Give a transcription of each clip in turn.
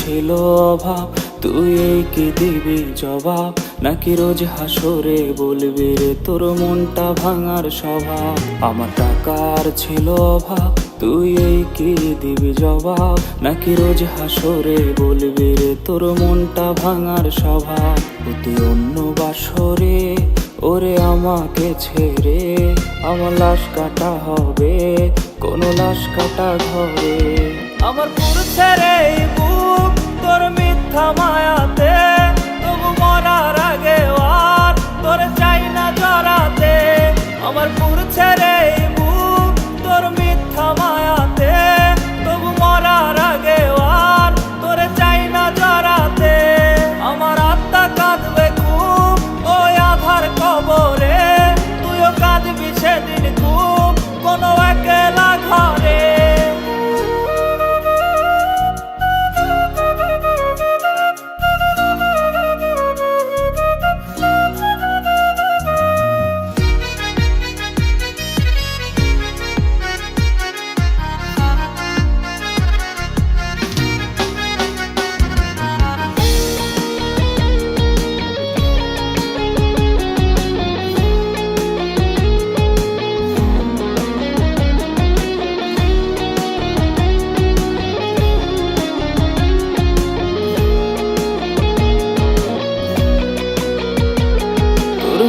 ছিল অভাব, তুই এই কি দিবি জবাব? নাকি রোজ হাসরে বলবি রে তোর মনটা ভাঙার স্বভাব? আমার টাকার ছিল অভাব, তুই এই কি দিবি জবাব? নাকি রোজ হাসরে বলবি রে তোর মনটা ভাঙার স্বভাব? তুই অন্য বাসরে ওরে আমাকে ছেড়ে আমার লাশ কাটা হবে কোনো লাশ কাটা ঘরে। আমার পুরুষে রে বুক তোর মিথ্যা মায়াতে, তবু মরার আগে আর তোর চাই না জড়াতে। আমার পুরুষে রে বুক তোর মিথ্যা মায়াতে, তবু মরার আগে আর তোর চাই না জড়াতে। আমার আত্মা কাঁদবে খুব ওই আধার কবরে, তুইও কাঁদবি সেদিন খুব কোনো একলা ঘরে।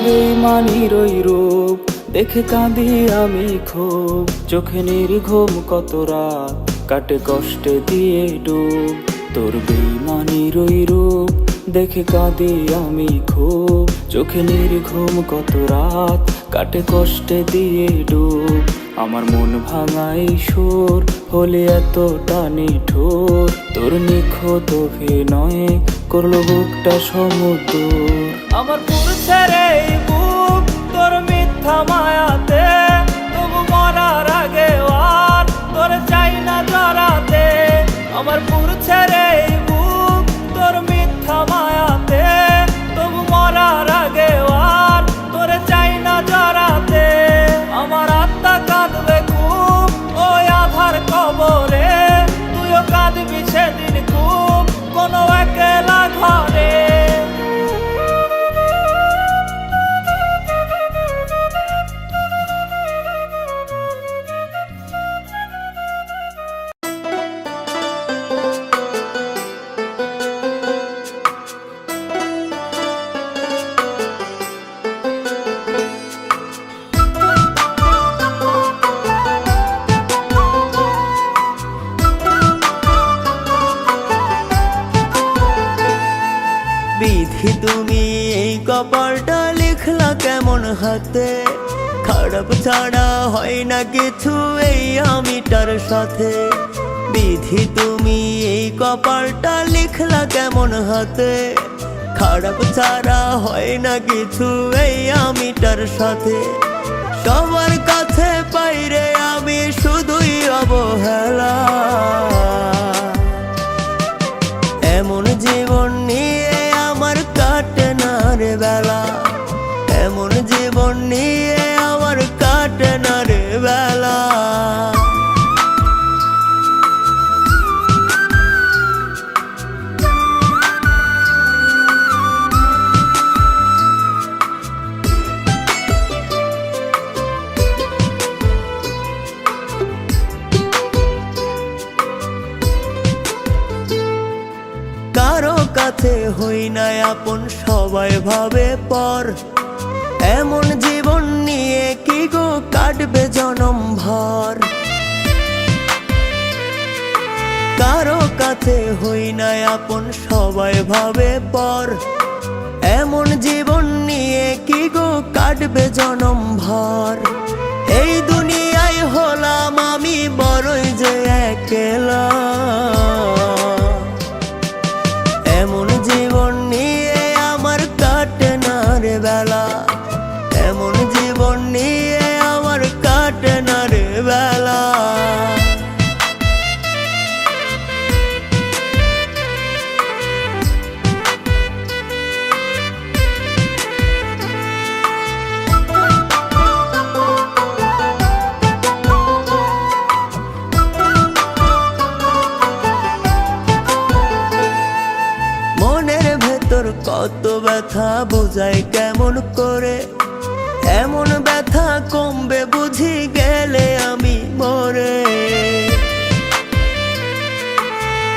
বেইমানির ওই রূপ দেখে কাঁদি আমি খুব, চোখে নির্ঘুম কত রাত কাটে কষ্টে দিয়ে ডুব। তোর বেইমানির ওই রূপ দেখে কাঁদি আমি খুব, চোখে নির্ঘুম কত রাত কাটে কষ্টে দিয়ে ডুব। আমার মন ভাঙাই সুর হলে এতটা নিঠুর, তোর নিখুঁত অভিনয়ে করলো বুকটা সমুদ্র। আমার পুরুষে রে বুক তোর মিথ্যা মায়াতে, তবু মরার আগে আর তোর চাই না জড়াতে। আমার পুরুষে রে বুক তোর মিথ্যা মায়াতে, তবু মরার আগে আর তোর চাই না জড়াতে। আমার আত্মা কাঁদবে খুব ওই আধার কবরে, তুইও কাঁদবি সেদিন খুব কোনো একলা ঘরে। বিধি তুমি এই কপালটা লিখলা কেমন হাতে, খারাপ ছাড়া হয় না কিছু এই আমিটার সাথে। বিধি তুমি এই কপালটা লিখলা কেমন হাতে, খারাপ ছাড়া হয় না কিছু এই আমিটার সাথে। সবার কাছে পাইরে আমি শুধুই অবহেলা, এমন জীবন নিয়ে আমার কাটে না রে বেলা। এমন জীবন নিয়ে আমার কাটে না রে বেলা। কারো কাছে হই না আপন, সবাই ভাবে পর। এমন জীবন নিয়ে কি গো কাটবে জনম ভর। কারো কাছে হই না আপন, সবাই ভাবে পর। এমন জীবন নিয়ে কি গো কাটবে জনম ভর। এই দুনিয়ায় হলাম আমি বড়ই যে একলা, এমন জীবন নিয়ে আমার কাটে না রে বেলা। এমন জীবন নিয়ে আমার কাটে না রে বেলা। ব্যথা বোঝাই কেমন করে, এমন ব্যথা কমবে বুঝি গেলে আমি মরে।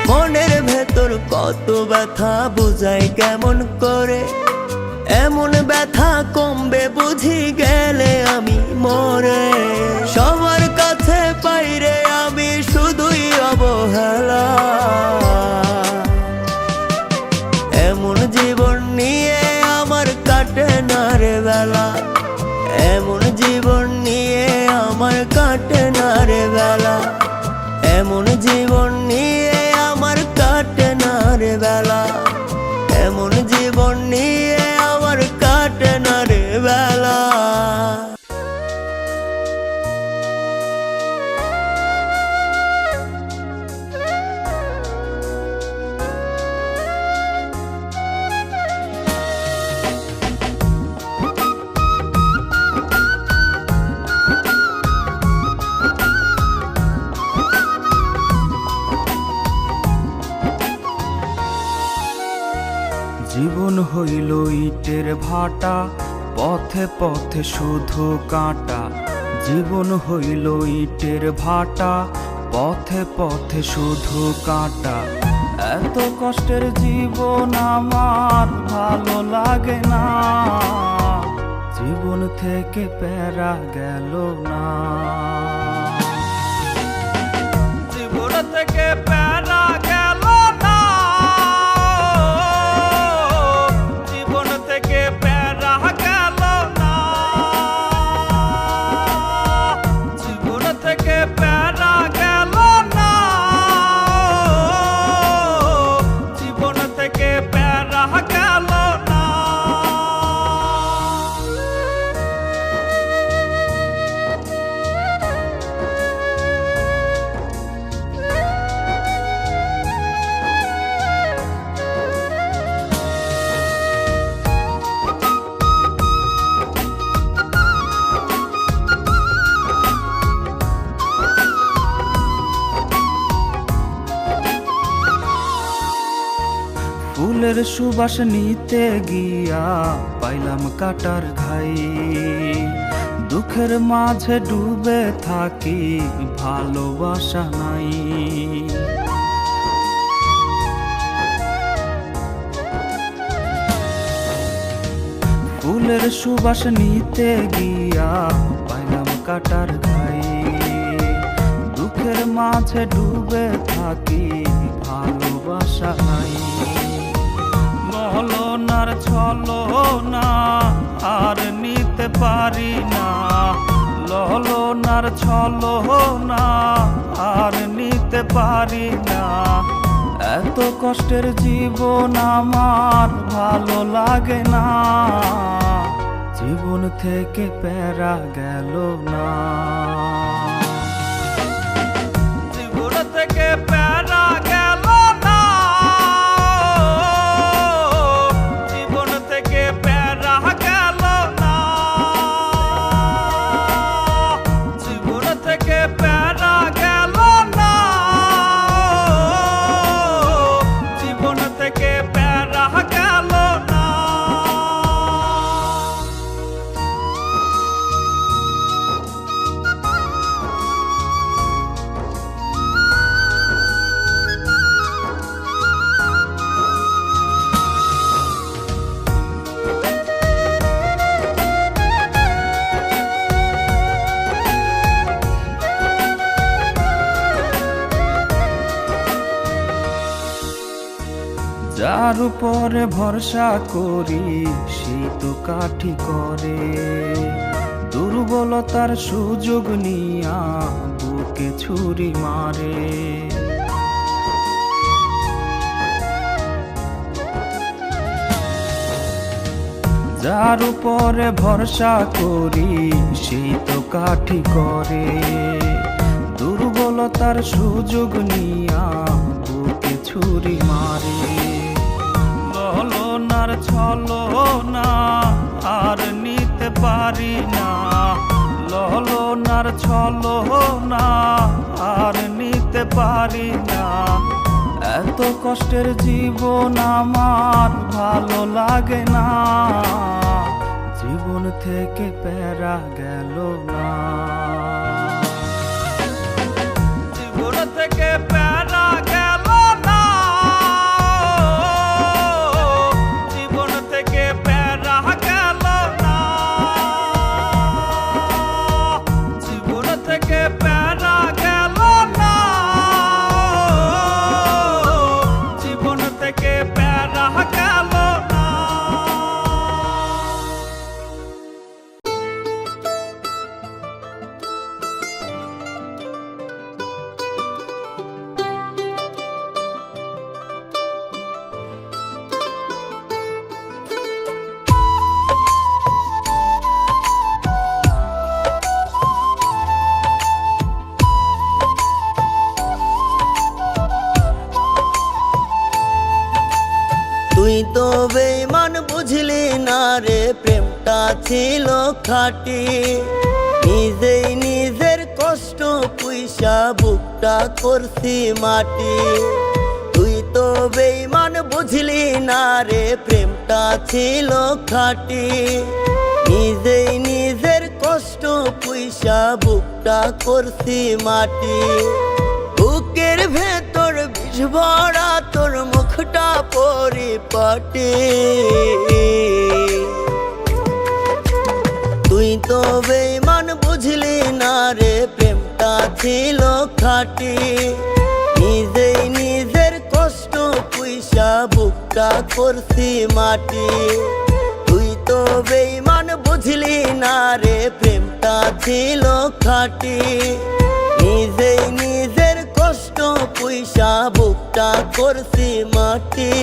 মনের ভেতর কত ব্যথা বোঝাই কেমন করে, এমন ব্যথা কমবে বুঝি গেলে আমি মরে। সবার কাছে পাইরে আমি শুধুই অবহেলা, এমন জীবন নিয়ে আমার কাটে না রে বেলা, এমন জীবন নিয়ে আমার কাটে না রে বেলা, এমন জীবন নিয়ে আমার কাটে না রে বেলা, এমন জীবন নিয়ে আমার কাটে না রে বেলা। জীবন হইল ইটের ভাটা, পথে পথে শুধু কাঁটা। জীবন হইল ইটের ভাটা, পথে পথে শুধু কাঁটা। এত কষ্টের জীবন আমার ভালো লাগে না, জীবন থেকে প্যারা গেল না, জীবন থেকে প্যারা গেল না, জীবন থেকে প্যারা গেল না, জীবন থেকে প্যারা গেল না, জীবন থেকে প্যারা গেল না। ফুলের সুবাস নিতে গিয়া পাইলাম কাটার ঘাই, দুঃখের মাঝে ডুবে থাকি ভালোবাসা নাই। ফুলের সুবাস নিতে গিয়া পাইলাম কাটার ঘাই, দুঃখের মাঝে ডুবে থাকি ভালোবাসা নাই। লহলনার ছলনা আর নিতে পারি না, লহলনার ছলনা আর নিতে পারি না। এত কষ্টের জীবন আমার ভালো লাগে না, জীবন থেকে প্যারা গেল না, জীবন থেকে প্যারা গেল না, জীবন থেকে প্যারা গেল না, জীবন থেকে প্যারা গেল না, জীবন থেকে প্যারা গেল না। যার উপরে ভরসা করি সেই তো কাঠি করে, দুর্বলতার সুযোগ নিয়া বুকে ছুরি মারে। যার উপরে ভরসা করি সেই তো কাঠি করে, দুর্বলতার সুযোগ নিয়া বুকে ছুরি মারে। লহলনার ছলনা আর নিতে পারি না, লহলনার ছলনা আর নিতে পারি না। এত কষ্টের জীবন আমার ভালো লাগে না, জীবন থেকে প্যারা গেল না, জীবন থেকে প্যারা গেল না, জীবন থেকে প্যারা গেল না, জীবন থেকে প্যারা গেল না, জীবন থেকে প্যারা গেল না। তুই তো বেঈমান বুঝলি না রে, প্রেমটা ছিল খাঁটি, নিজেই নিজের কষ্ট পুইসা বুকটা করছি মাটি। তুই তো বেঈমান বুঝলি না রে, প্রেমটা ছিল খাঁটি, নিজেই নিজের কষ্ট পুইসা বুকটা করছি মাটি। বুকের ভেতর বিষ ভরা তোর মুখটা পরিপাটি, তুই তো বেঈমান বুঝলি না রে, প্রেমটা ছিল খাঁটি, নিজেই নিজের কষ্ট পুইসা বুকটা করছি মাটি। তুই তো বেঈমান বুঝলি না রে, প্রেমটা ছিল খাঁটি, নিজেই নিজের কষ্ট পুইসা বুকটা করছি মাটি।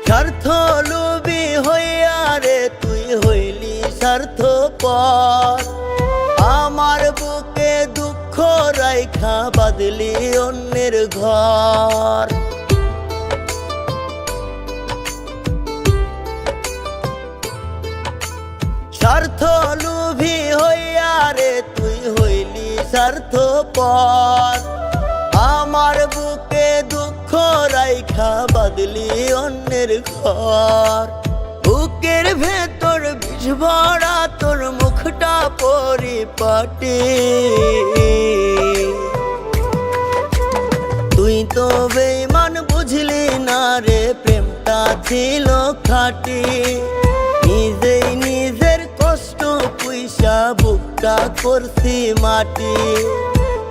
স্বার্থ লোভী হইয়া রে তুই হইলি স্বার্থপর, আমার বুকে দুঃখ রাইখা বাঁধলি অন্যের ঘর। স্বার্থ লোভী হইয়া রে তুই হইলি স্বার্থপর, আমার বুকে দুঃখ রাইখা বাঁধলি অন্যের ঘর। বুকের ভেতর বিষ ভরা তোর মুখটা পরিপাটি, তুই তো বেঈমান বুঝলি না রে, প্রেমটা ছিল খাঁটি, নিজেই নিজের কষ্ট পুইসা বুকটা করছি মাটি।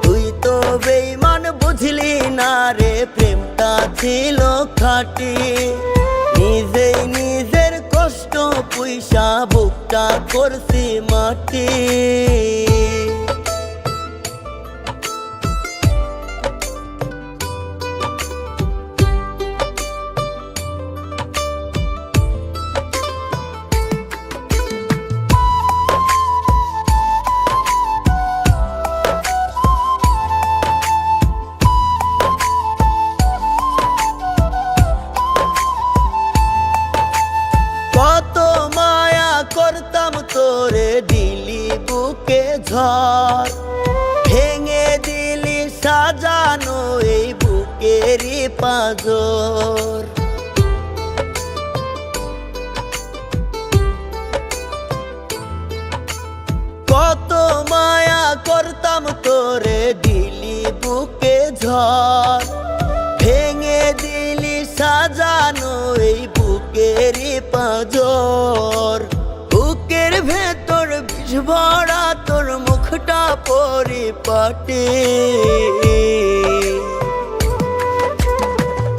তুই তো বেঈমান বুঝলি না রে, প্রেমটা ছিল খাঁটি, নিজেই নিজের কষ্ট পুইসা বুকটা করছি মাটি। কত মায়া করতাম তোরে, দিলি বুকে ঝড়, ভেঙে দিলি সাজানো এই বুকেরই পাঁজর। কত মায়া করতাম তোরে, দিলি বুকে ঝড়, ভেঙে দিলি সাজানো এই বুকেরই পাঁজর। বুকের ভেতর বিষ ভরা তোর মুখটা পরিপাটি,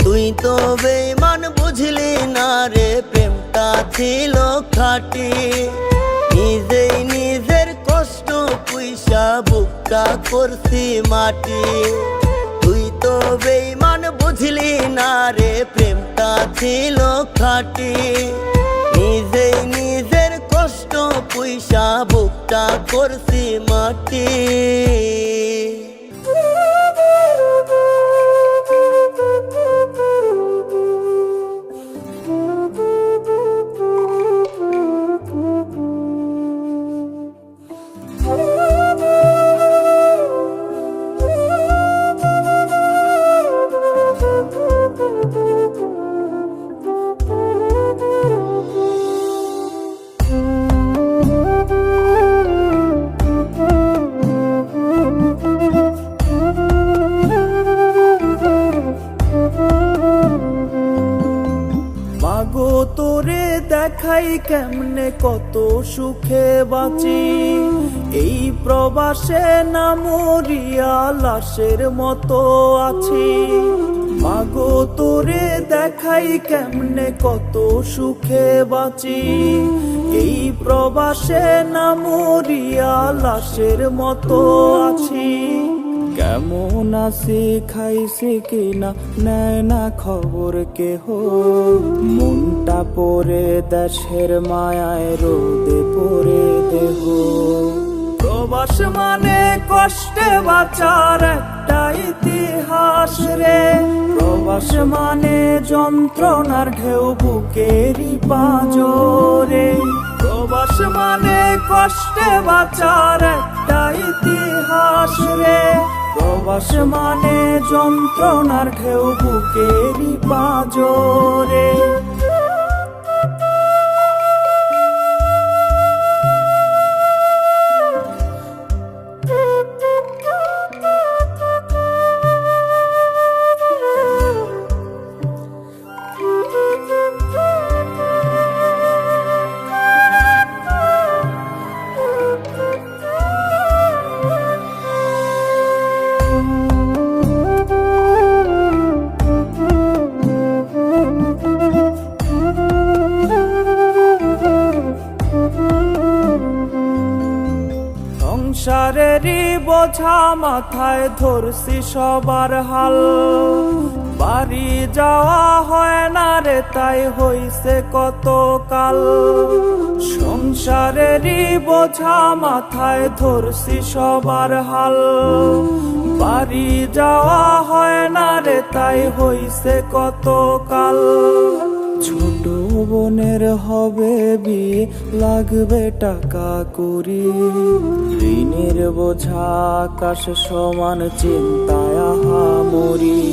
তুই তো বেঈমান বুঝলি না রে, প্রেমটা ছিল খাঁটি, নিজেই নিজের কষ্ট পুইসা বুকটা করছি মাটি। তুই তো বেঈমান বুঝলি না রে, প্রেমটা ছিল খাঁটি, নিজেই পুইসা বুকটা করছি মাটি। মাগো তোরে দেখাই কেমনে কত সুখে বাঁচি, এই প্রবাসে না মরিয়া লাশের মতো আছি। মাগো তোরে দেখাই কেমনে কত সুখে বাঁচি, এই প্রবাসে না মরিয়া লাশের মতো আছি। কেমন আছি খাইছি কিনা নেয় না খবর কেহ, মনটা পড়ে দেশের মায়ায় রোদে পড়ে দেহ। প্রবাস মানে কষ্টে বাঁচার একটা ইতিহাস রে, প্রবাস মানে যন্ত্রণার ঢেউ বুকেরই পাঁজরে। প্রবাস মানে কষ্টে বাঁচার একটা ইতিহাস রে, প্রবাস মানে যন্ত্রণার ঢেউ বুকেরই পাঁজরে। সংসারেরই বোঝা মাথায় ধরছি সবার হাল, বাড়ি যাওয়া হয় না রে তাই হইছে কত কাল। সংসারেরই বোঝা মাথায় ধরছি সবার হাল, বাড়ি যাওয়া হয় না রে তাই হইছে কত কাল। ছোট বোনের হবে বিয়ে লাগবে টাকা করি, ঋণের বোঝা আকাশ সমান চিন্তায় মরি।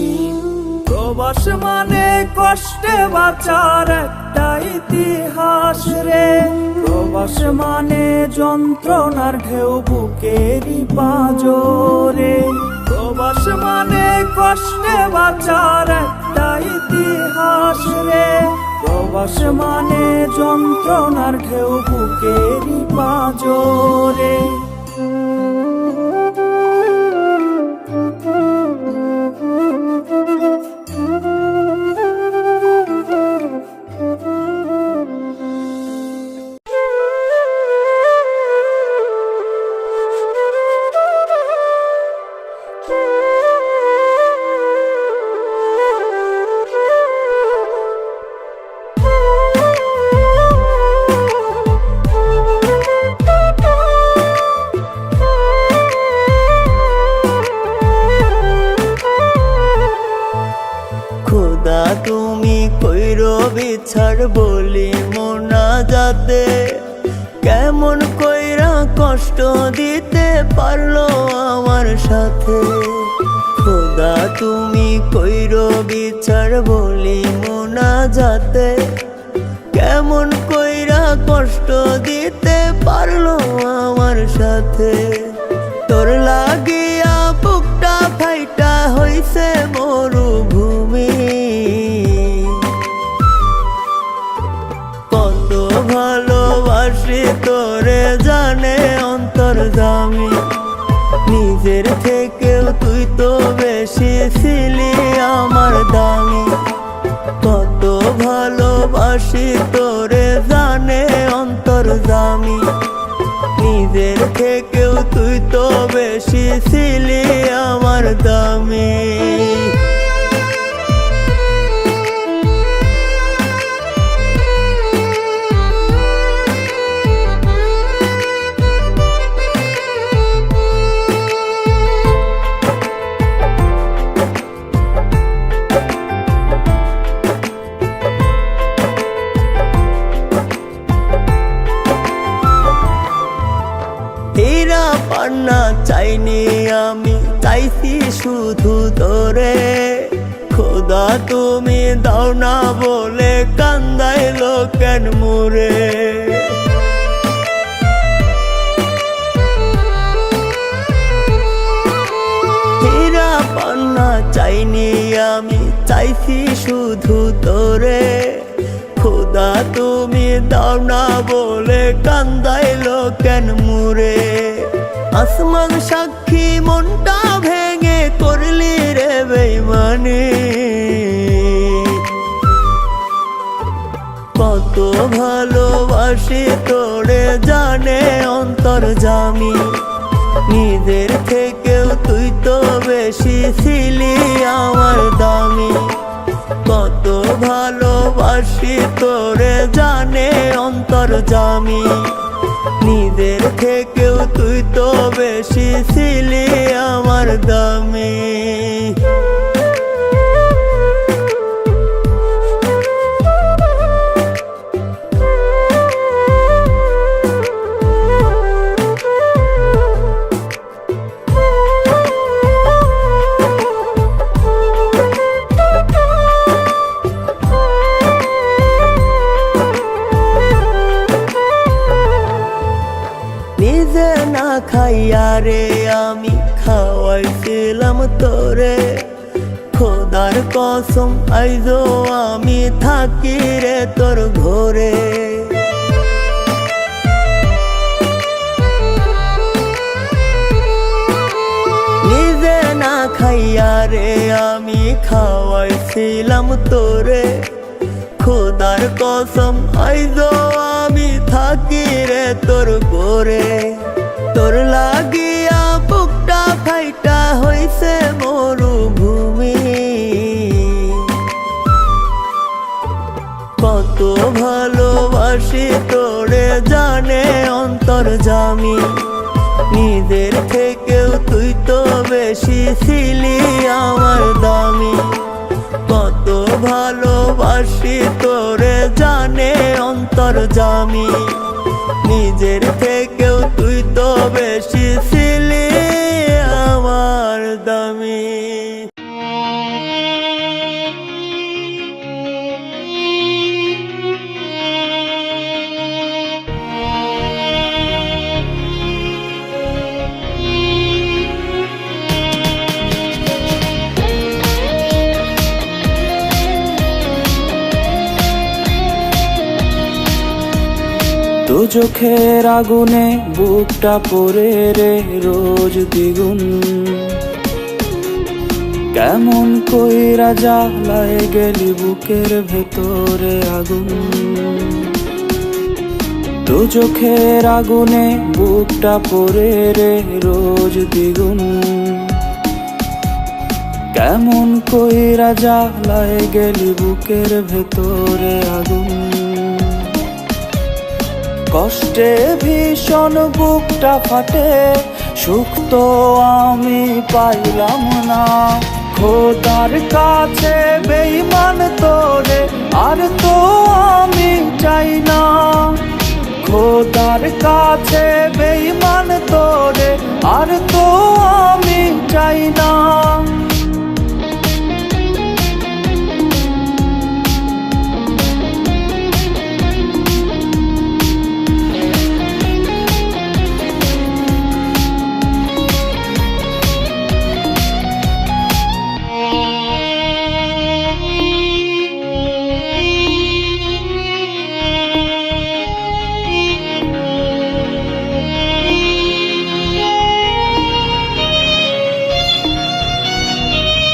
প্রবাস মানে কষ্টে বাঁচার একটা ইতিহাস রে, প্রবাস মানে যন্ত্রণার ঢেউ বুকেরই পাঁজরে। প্রবাস মানে কষ্টে বাঁচার একটা ইতিহাস রে, প্রবাস মানে যন্ত্রণার ঢেউ বুকেরই পাঁজরে। খোদা তুমি কইরো বিছাড় বলি মোনা যাতে, কেমন কইরা কষ্ট দিতে পারলো আমার সাথে। খোদা তুমি কইরো বিচার বলি মোনা যাতে, কেমন কইরা কষ্ট দিতে পারলো আমার সাথে। তোর লাগিয়া বুকটা ফাইটা হইছে মরুভূমি, কত ভালোবাসি তোরে জানে অন্তর্যামী। নিজের থেকেও তুই তো বেশি ছিলি আমার দামি, কত ভালোবাসি তোরে জানে অন্তর্যামী। নিজের থেকেও তুই তো বেশি ছিলি আমার দামি। পান্না চাইনি আমি, চাইছি শুধু তোরে। খোদা তুমি দাও না বলে কান্দাইলো কেন মোরে। হীরা পান্না চাইনি আমি, চাইছি শুধু তোরে। খোদা তুমি দাও না বলে কান্দাইলো কেন মোরে। আসমান সাক্ষী মনটা ভেঙে করলি রে বেইমানি। কত ভালোবাসি তোরে জানে অন্তর্যামী। নিজের থেকেও তুই তো বেশি ছিলি আমার দামি। কত ভালোবাসি তোরে জানে অন্তর্যামী। নিজের থেকেও তুই তো বেশি ছিলি আমার দামি। নিজে না খাইয়া রে আমি খাওয়াইছিলাম তোরে। খোদার কসম আইজো আমি থাকি রে তোর ঘরে। নিজে না খাইয়া রে আমি খাওয়াইছিলাম তোরে। খোদার কসম আইজো আমি থাকি রে তোর ঘরে। তোর লাগিয়া বুকটা ফাইটা হইছে মরুভূমি। কত ভালোবাসি তোরে জানে অন্তর্যামী। নিজের থেকেও তুই তো বেশি ছিলি আমার দামি। কত ভালোবাসি তোরে জানে অন্তর্যামী। নিজের থেকেও তুই তো বেশি ছিলি আমার দামি। দু চোখের আগুনে বুকটা পড়ে রে রোজ দ্বিগুণ। কেমন কইরা জ্বালায় গেলি বুকের ভেতরে আগুন। দু চোখের আগুনে বুকটা পড়ে রে রোজ দ্বিগুণ। কেমন কইরা জ্বালায় গেলি বুকের ভেতরে আগুন। কষ্টে ভীষণ বুকটা ফাটে, সুখ তো আমি পাইলাম না। খোদার কাছে বেঈমান তোরে আর তো আমি চাই না। খোদার কাছে বেঈমান তোরে আর তো আমি চাই না।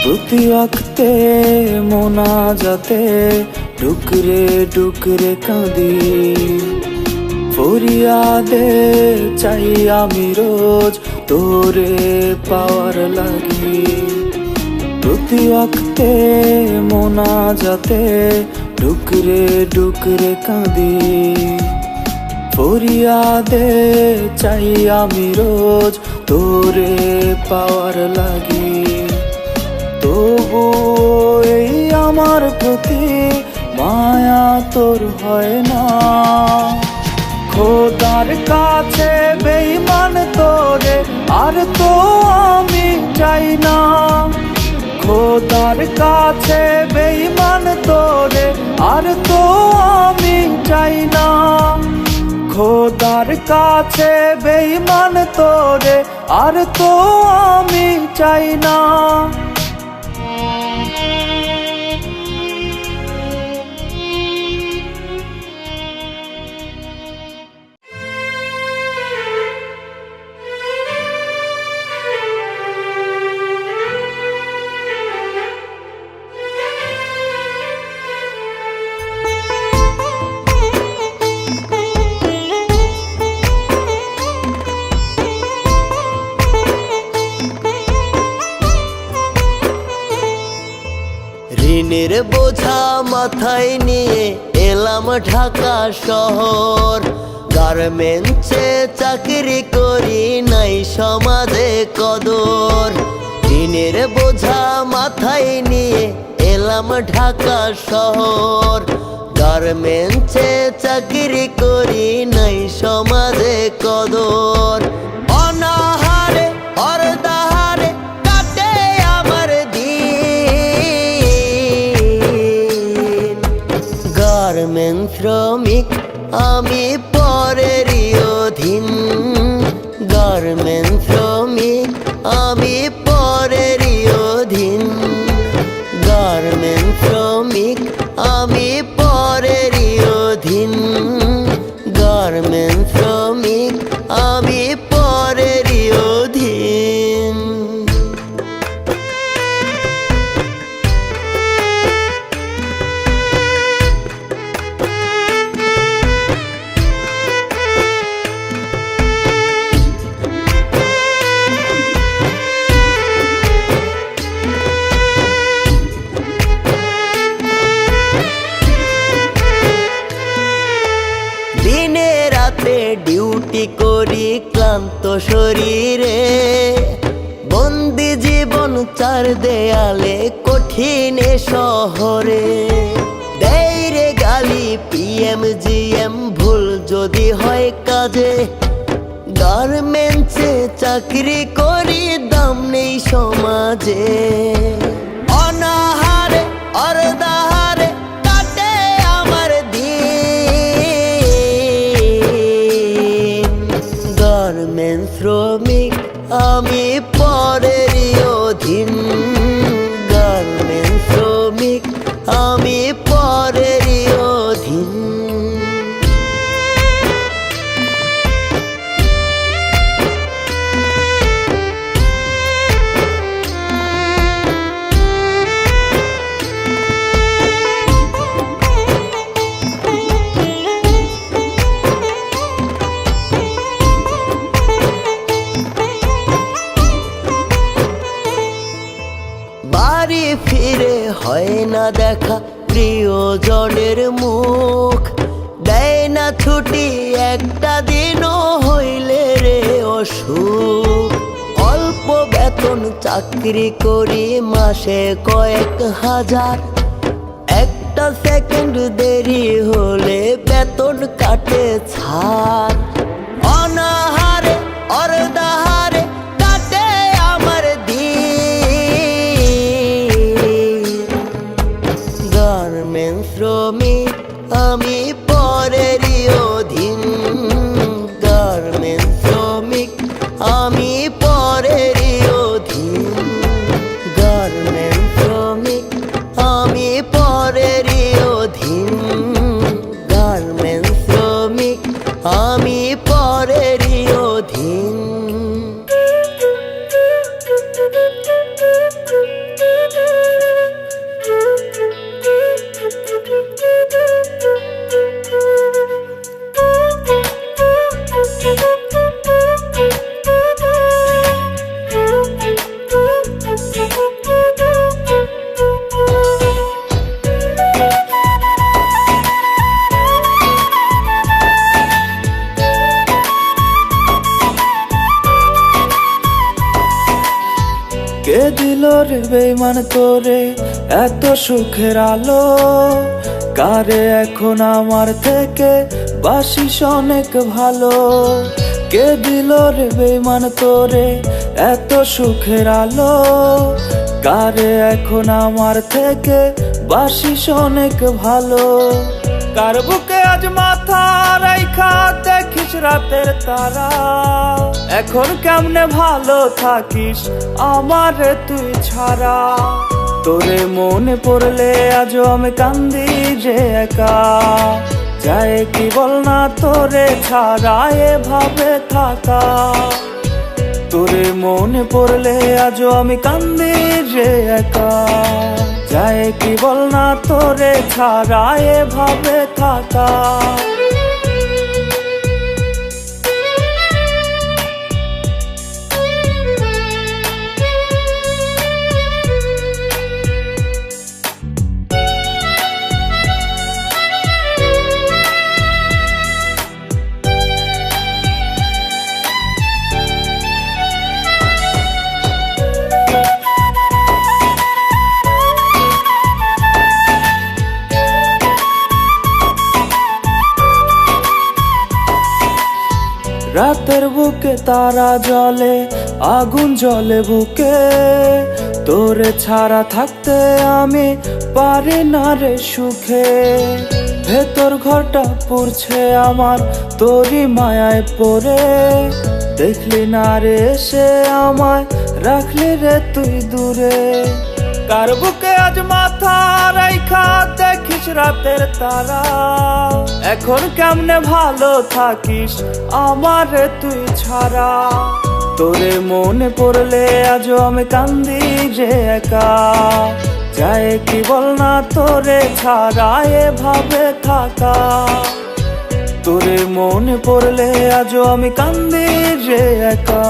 প্রতি ওয়াক্তে মোনাজাতে ডুকরে ডুকরে কাঁদি। ফরিয়াদে চাই আমি রোজ তোরে পাওয়ার লাগি। প্রতি ওয়াক্তে মোনাজাতে ডুকরে ডুকরে কাঁদি। ফরিয়াদে চাই আমি রোজ তোরে পাওয়ার লাগি। তবু এই আমার প্রতি মায়া তোর হয় না। খোদার কাছে বেঈমান তোরে আর তো আমি চাই না। খোদার কাছে বেঈমান তোরে আর তো আমি চাই না। খোদার কাছে বেঈমান তোরে আর তো আমি চাই না। ঋণের বোঝা মাথায় নিয়ে এলাম ঢাকা শহর। গার্মেন্টসে চাকরি করি নাই সমাজে কদর। ঋণের বোঝা মাথায় নিয়ে এলাম ঢাকা শহর। গার্মেন্টসে চাকরি করি নাই সমাজে কদর। অনাহারে অর্ধাহারে কাটে আমার দিন। গার্মেন্টস শ্রমিক আমি পরেরই অধীন। গার্মেন্টস শ্রমিক আমি পরেরই অধীন। গার্মেন্টস শ্রমিক আমি পরেরই অধীন। গার্মেন্টস শ্রমিক আমি পরেরই অধীন। দিনে রাতে ডিউটি করি ক্লান্ত শরীরে। বন্দি জীবন চার দেয়ালে কঠিন এ শহরে। দেয় রে গালি পিএম জিএম ভুল যদি হয় কাজে। গার্মেন্টসে চাকরি করি দাম নেই সমাজে। অনাহারে অর্ধাহারে কাটে আমার দিন। গার্মেন্টস শ্রমিক আমি পরেরই অধীন। গার্মেন্টস শ্রমিক আমি পরেরই অধীন। বাড়ি ফিরে হয় না দেখা প্রিয়জনের মুখ। দেয় না ছুটি একটা দিনও হইলে রে অসুখ। অল্প বেতন চাকরি করি মাসে কয়েক হাজার। একটা সেকেন্ড দেরি হলে বেতন কাটে ছাড়। অনাহারে অর্ধাহারে কাটে আমার দিন। গার্মেন্টস শ্রমিক আমি পরেরই অধীন। গার্মেন্টস শ্রমিক আমি পরেরই অধীন। গার্মেন্টস শ্রমিক আমি পরেরই অধীন। গার্মেন্টস শ্রমিক আমি পরেরই অধীন। কে দিল রে বেঈমান তোরে এত সুখের আলো? কারে এখন আমার থেকে বাসিস অনেক ভালো, কে দিল রে বেমান তোরে এত সুখের আলো। কারে এখন আমার থেকে বাসিস অনেক ভালো, কার বুকে আজ মাথা রাইখা দেখিস রাতের তারা। এখন কেমনে ভালো থাকিস আমারে তুই ছাড়া, তোরে মনে পড়লে আজও আমি কান্দি যে একা। যায় কি বল না তোরে ছাড়া এভাবে থাকা, তোরে মনে পড়লে আজও আমি কান্দি যে একা। যায় কি বল না তোরে ছাড়া এভাবে থাকা। রাতের বুকে তারা জ্বলে, আগুন জ্বলে বুকে, তোরে ছাড়া থাকতে আমি পারি না রে সুখে। ভেতর ঘরটা পুড়ছে আমার তোরই মায়ায় পড়ে, দেখলি না রে সে আমায় রাখলি রে তুই দূরে। কার বুকে আজ মাথা রাইখা দেখিস রাতের তারা, এখন কেমনে ভালো থাকিস আমারে তুই ছাড়া। তোরে মনে পড়লে আজও আমি কান্দি যে একা। যায় কি বল না তোরে ছাড়া এভাবে থাকা, তোরে মনে পড়লে আজও আমি কান্দি যে একা।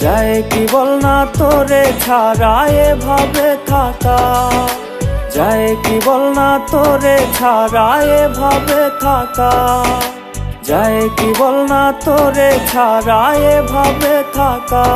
যায় কি বল না তোরে ছাড়া এভাবে থাকা, যায় কি বল না তোরে ছাড়া এভাবে থাকা, যায় কি বল না তোরে ছাড়া এভাবে থাকা।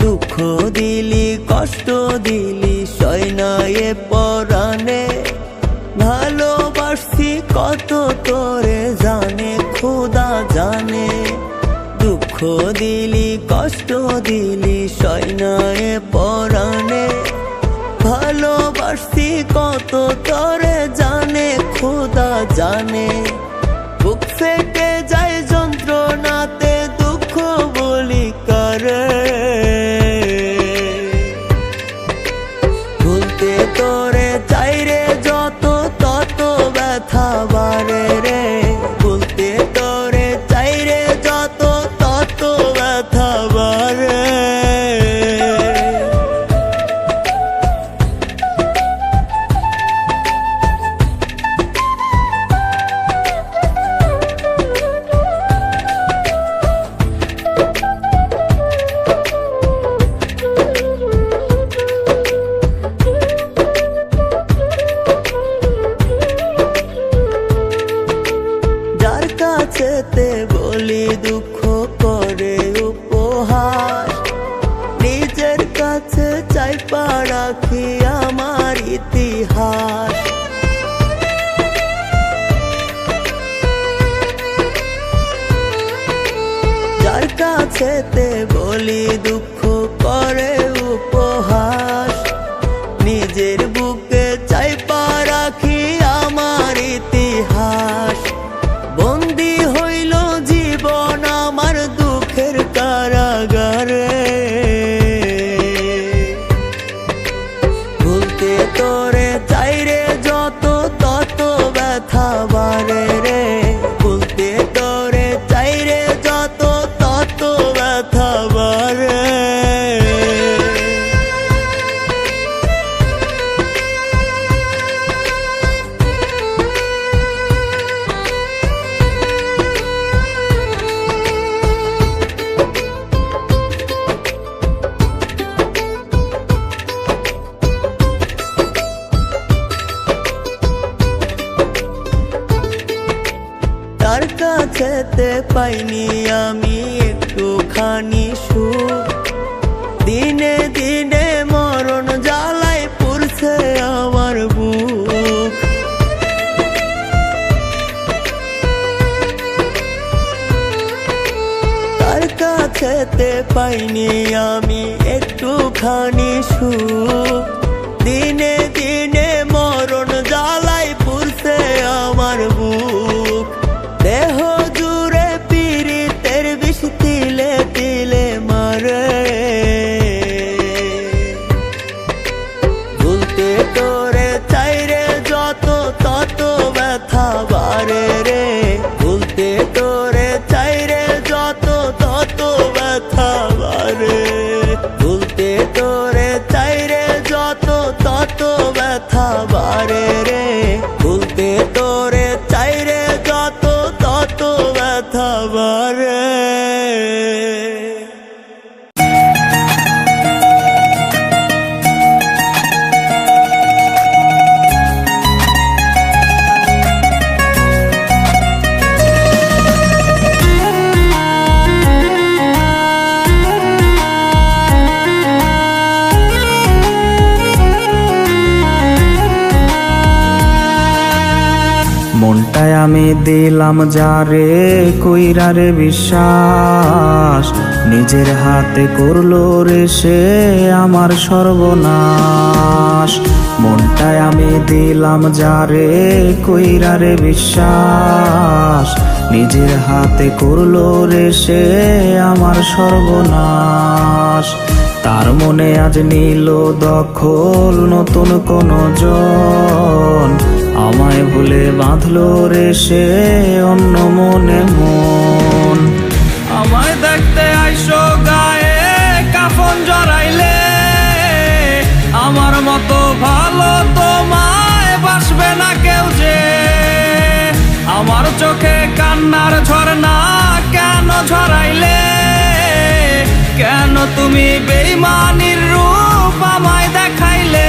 দুঃখ দিলি কষ্ট দিলি সয় না এ পরাণে, ভালোবাসি কত তোরে জানে খোদা জানে। দুঃখ দিলি কষ্ট দিলি সয় না এ পরাণে, ভালোবাসি কত তোরে জানে খোদা জানে। বুক ফেটে যায় যন্ত্রণাতে দুঃখ বলি কারে, ভুলতে তোরে চাই রে যত তত ব্যথা বাড়ে রে। ভুলতে তোরে চাই রে যত তত ব্যথা বাড়ে। যার কাছেতে বলি দুঃখ করে উপহাস, নিজের কাছে চাইপা রাখি আমার ইতিহাস। যার কাছেতে বলি দুঃখ করে উপহাস, নিজের বুকে চাইপা রাখি আমার ইতিহাস। বন্দি হইল জীবন আমার দুঃখের কারাগারে, ভুলতে তোরে চাই রে যত তত ব্যথা বাড়ে রে। ভুলতে তোরে চাই রে যত তত ব্যথা খেতে পাইনি আমি একটুখানি সুখ, দিনে দিনে মরণ জ্বালায় পুড়ছে আমার বুক। তার কাছেতে পাইনি আমি একটুখানি সুখ, দিনে দিনে মরণ জ্বালায় পুড়ছে আমার বুক। দেহ জুড়ে পীড়িতের বিষ তিলে তিলে মারে, ভুলতে তোরে চাইরে যত তত ব্যথা বাড়ে রে, ভুলতে তোরে চাইরে যত তত ব্যথা বাড়ে, ভুলতে তোরে চাইরে যত তত ব্যথা বাড়ে রে, ভুলতে তোরে চাইরে যত তত ব্যথা বাড়ে। মনটায় আমি দিলাম যারে কইরা রে বিশ্বাস, নিজের হাতে করলো রে সে আমার সর্বনাশ। মনটায় আমি দিলাম যারে কইরা রে বিশ্বাস, নিজের হাতে করলো রে সে আমার সর্বনাশ। তার মনে আজ নিল দখল নতুন কোন জন, আমায় ভুলে বাঁধলো রে সে অন্য মনে মন। আমায় দেখতে আইসো গায়ে কাফন জড়াইলে, আমার মতো ভালো তোমায় বাসবে না কেউ যে। আমার চোখে কান্নার ঝরনা কেন ঝরাইলে, কেন তুমি বেঈমানির রূপ আমায় দেখাইলে।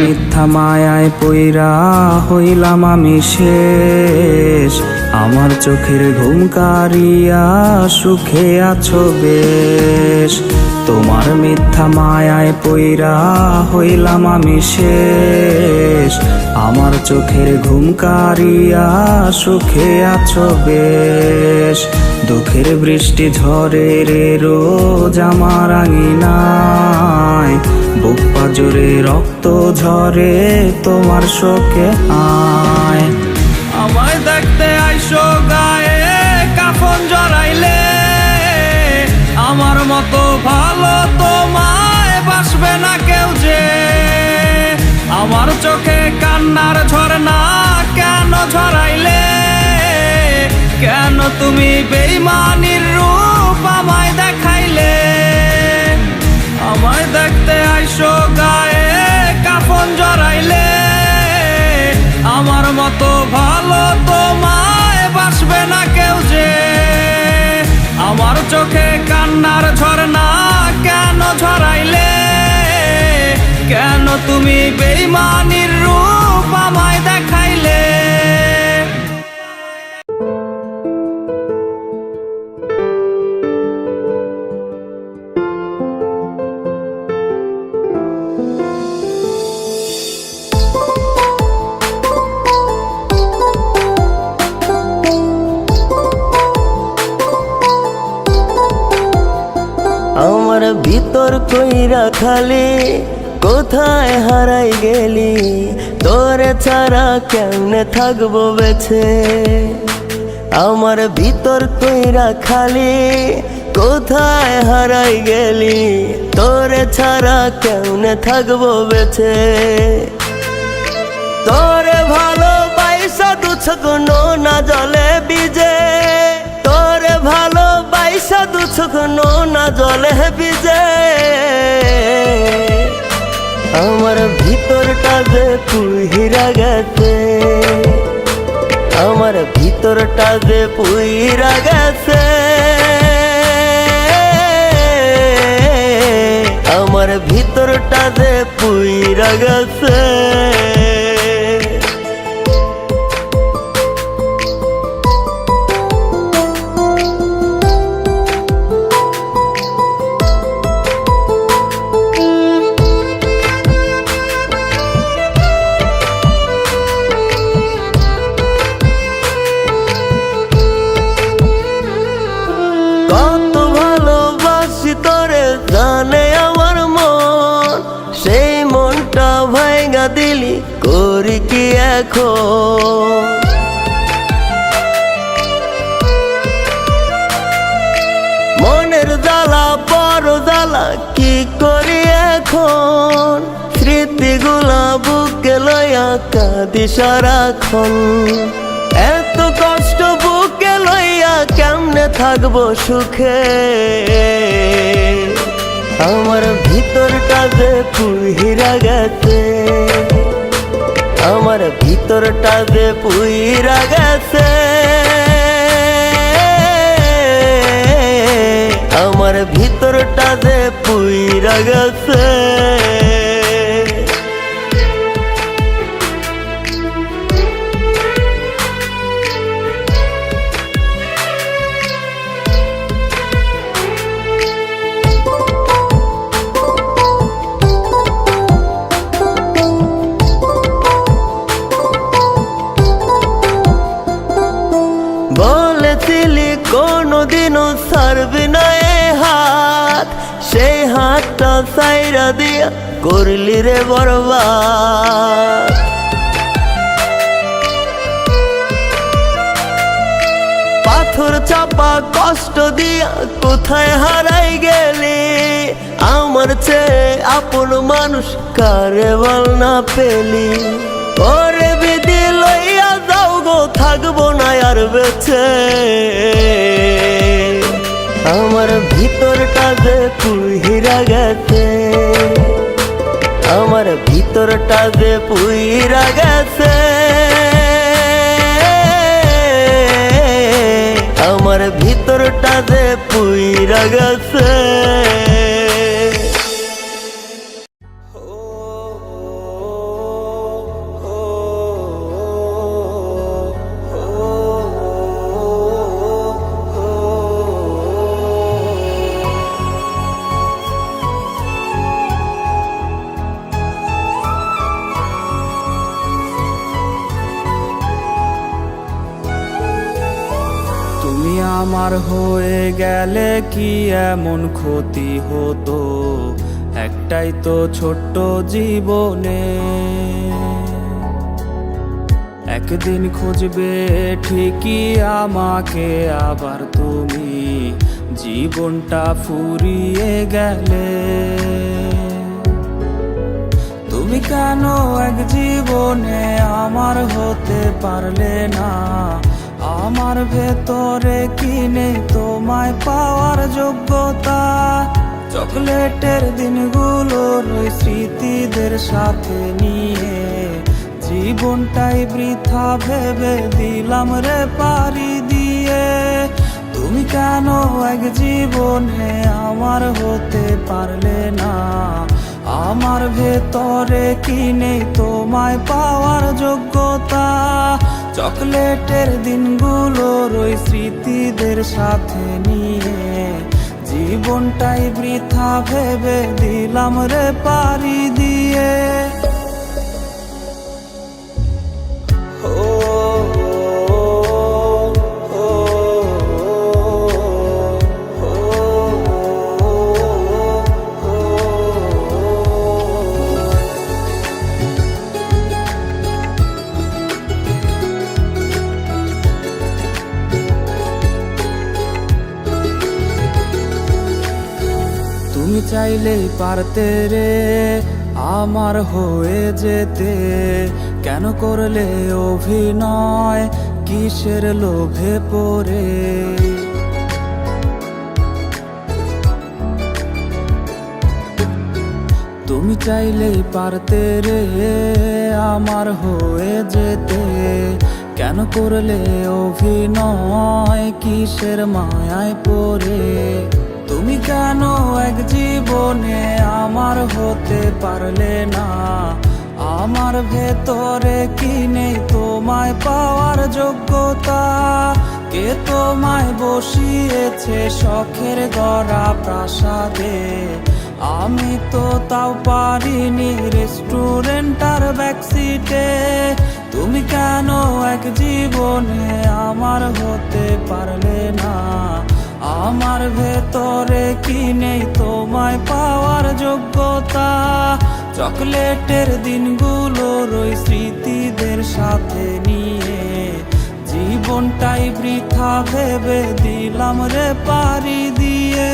মিথ্যা মায়ায় পইরা হইলাম আমি শেষ, আমার চোখের ঘুম কারিয়া সুখে আছো বেশ। তোমার মিথ্যা মায়ায় পইরা হইলাম আমি শেষ, আমার চোখের ঘুম কারিয়া সুখে আছো বেশ। দুঃখের বৃষ্টি ঝরে রে রোজ আমার আঙিনায়, বুক পাজরে রক্ত ঝরে তোমার শোকে আয়। আমায় দেখতে আইসো গায়ে কাফন জড়াইলে, আমার মতো ভালো তোমায় বাসবে না কেউ যে। আমার চোখে কান্নার ঝরনা কেন ঝরাইলে, কেন তুমি বেঈমানির রূপ আমায় দেখাইলে। আমায় দেখতে আইসো গায়ে কাফন জড়াইলে, আমার মতো ভালো তোমায় বাসবে না কেউ যে। আমার চোখে কান্নার ঝরনা কেন ঝরাইলে, কেন তুমি বেঈমানির রূপ আমায় দেখাইলে। আমার ভিতর কইরা খালি কোথায় হারাই গেলি, তোরে ছাড়া কেমনে থাকবো বেছে। আমার ভিতর কইরা খালি, কোথায় হারাই গেলি, তোরে ছাড়া কেমনে থাকবো বেছে। তোরে ভালোবাসা দুচোখনো না জলে ভিজে, তোরে ভালোবাসা দুচোখনো না জলে ভিজে। আমার ভিতরটা যে পুইরা গেছে, আমার ভিতরটা যে পুইরা গেছে, আমার ভিতরটা যে পুইরা গেছে। কত ভালোবাসি তোরে জানে আমার মন, সেই মনটা ভাঙা দিলি করি কি এখন। মনের জ্বালা বড় জ্বালা কি করি এখন, স্মৃতিগুলা বুকে লইয়া কাঁদি সারাক্ষণ। এত কষ্ট বুকে লইয়া কেমনে থাকবো সুখে, আমার ভিতরটা যে পুইরা গেছে, আমার ভিতরটা যে পুইরা গেছে, আমার ভিতরটা যে পুইরা গেছে। বলেছিলি কোনদিনও ছাড়বি না এ হাত, সেই হাতটা ছাইরা দিয়া করলি রে বরবাদ। পাথর চাপা কষ্ট দিয়া কোথায় হারাই গেলি, আমার চেয়ে আপন মানুষ কারে বল না পেলি। ওরে বিধি লইয়া যাও গো, থাকবো না আর বেঁচে। আমার ভিতরটা যে পুইরা গেছে, আমার ভিতরটা যে পুইরা গেছে, আমার ভিতরটা যে পুইরা গেছে। তুমি আমার হয়ে গেলে কি এমন ক্ষতি হতো, একটাই তো ছোট্ট জীবনে। একদিন খুঁজবে ঠিকই আমাকে আবার তুমি, জীবনটা ফুরিয়ে গেলে। তুমি কেন এক জীবনে আমার হতে পারলে না, আমার ভেতরে কি নেই তোমায় পাওয়ার যোগ্যতা। চকলেটের দিনগুলোর ওই স্মৃতিদের সাথে নিয়ে, জীবনটাই বৃথা ভেবে দিলাম রে পারি দিয়ে। তুমি কেন এক জীবনে আমার হতে পারলে না, আমার ভেতরে কি নেই তোমায় পাওয়ার যোগ্যতা। চকলেটের দিনগুলোর ওই স্মৃতিদের সাথে নিয়ে, জীবনটাই বৃথা ভেবে দিলাম রে পারি দিয়ে। চাইলেই পারতে রে আমার হয়ে যেতে, কেন করলে অভিনয় কিসের লোভে পড়ে? তুমি চাইলেই পারতে রে আমার হয়ে যেতে, কেন করলে অভিনয় কিসের মায়ায় পড়ে? তুমি কেন এক জীবনে আমার হতে পারলে না? আমার ভেতরে কি নেই তোমায় পাওয়ার যোগ্যতা? কে তোমায় বসিয়েছে শখের গড়া প্রাসাদে? আমি তো তাও পারিনি রেস্টুরেন্ট আর ব্যাকসিটে। তুমি কেন এক জীবনে আমার হতে পারলে না? আমার ভেতরে কি নেই তোমায় পাওয়ার যোগ্যতা? চকলেটের দিনগুলোর ওই স্মৃতিদের সাথে নিয়ে জীবনটাই বৃথা ভেবে দিলাম রে পাড়ি দিয়ে।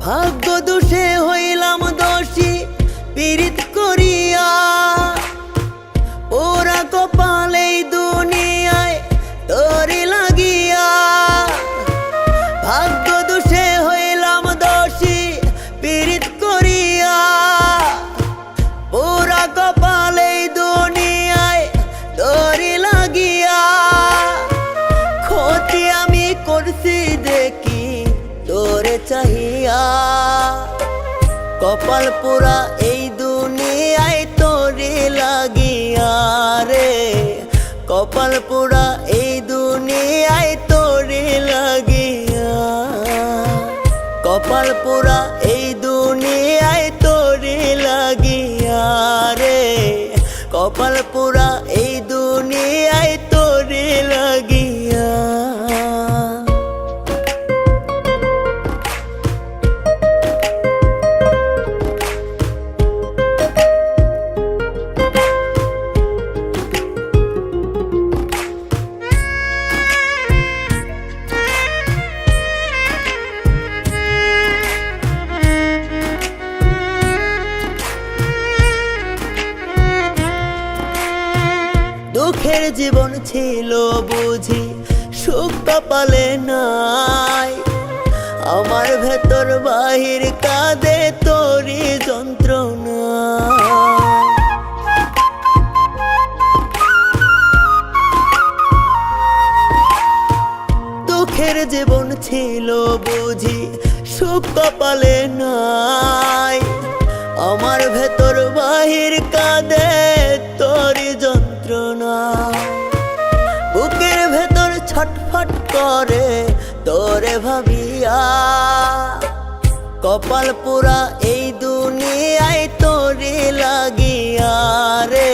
ভাগ্য দোষে হইলাম দোষী পীড়িত করিয়া, ওরা কপালে দুনিয়ায় তোরে লাগিয়া। ভাগ্য দোষে হইলাম দোষী পীড়িত করিয়া, ওরা কপালে দুনিয়ায় তোরে লাগিয়া। ক্ষতি আমি করছি দেখি তোরে চাহিয়া, কপাল পোড়া এই দুনিয়ায় তোরে লাগিয়া রে। কপাল পোড়া এই দুনিয়ায় তোরে লাগিয়া, কপাল পোড়া এই দুনিয়ায় তোরে লাগিয়া রে। কপাল পোড়া এই দুনিয়ায় তোরে লাগিয়া। দুঃখের জীবন ছিল বুঝি সুখ কপালে নাই, আমার ভেতর বাহির কাঁদে তোরি যন্ত্রণা। দুঃখের জীবন ছিল বুঝি সুখ কপালে নাই, আমার ভেতর বাহির কাঁদে তোরি যন্ত্রণা। বুকের ভেতর ছটফট করে তোরে ভাবিয়া, কপাল পোড়া এই দুনিয়ায় তোরে লাগিয়া রে।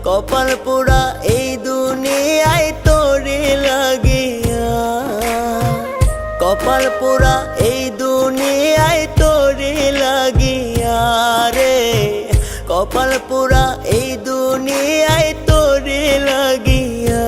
কপাল পোড়া এই দুনিয়ায় তোরে লাগিয়া, কপাল পোড়া এই দুনিয়ায় তোরে লাগিয়া রে। কপাল পোড়া এই দুনিয়ায় তোরে লাগিয়া।